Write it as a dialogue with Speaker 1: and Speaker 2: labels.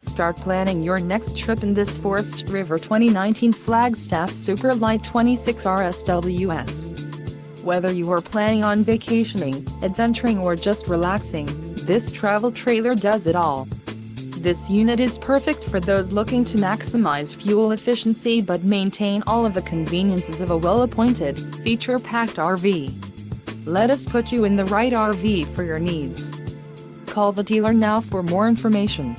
Speaker 1: Start planning your next trip in this Forest River 2019 Flagstaff Super Lite 26RSWS. Whether you are planning on vacationing, adventuring or just relaxing, this travel trailer does it all. This unit is perfect for those looking to maximize fuel efficiency but maintain all of the conveniences of a well-appointed, feature-packed RV. Let us put you in the right RV for your needs. Call the dealer now for more information.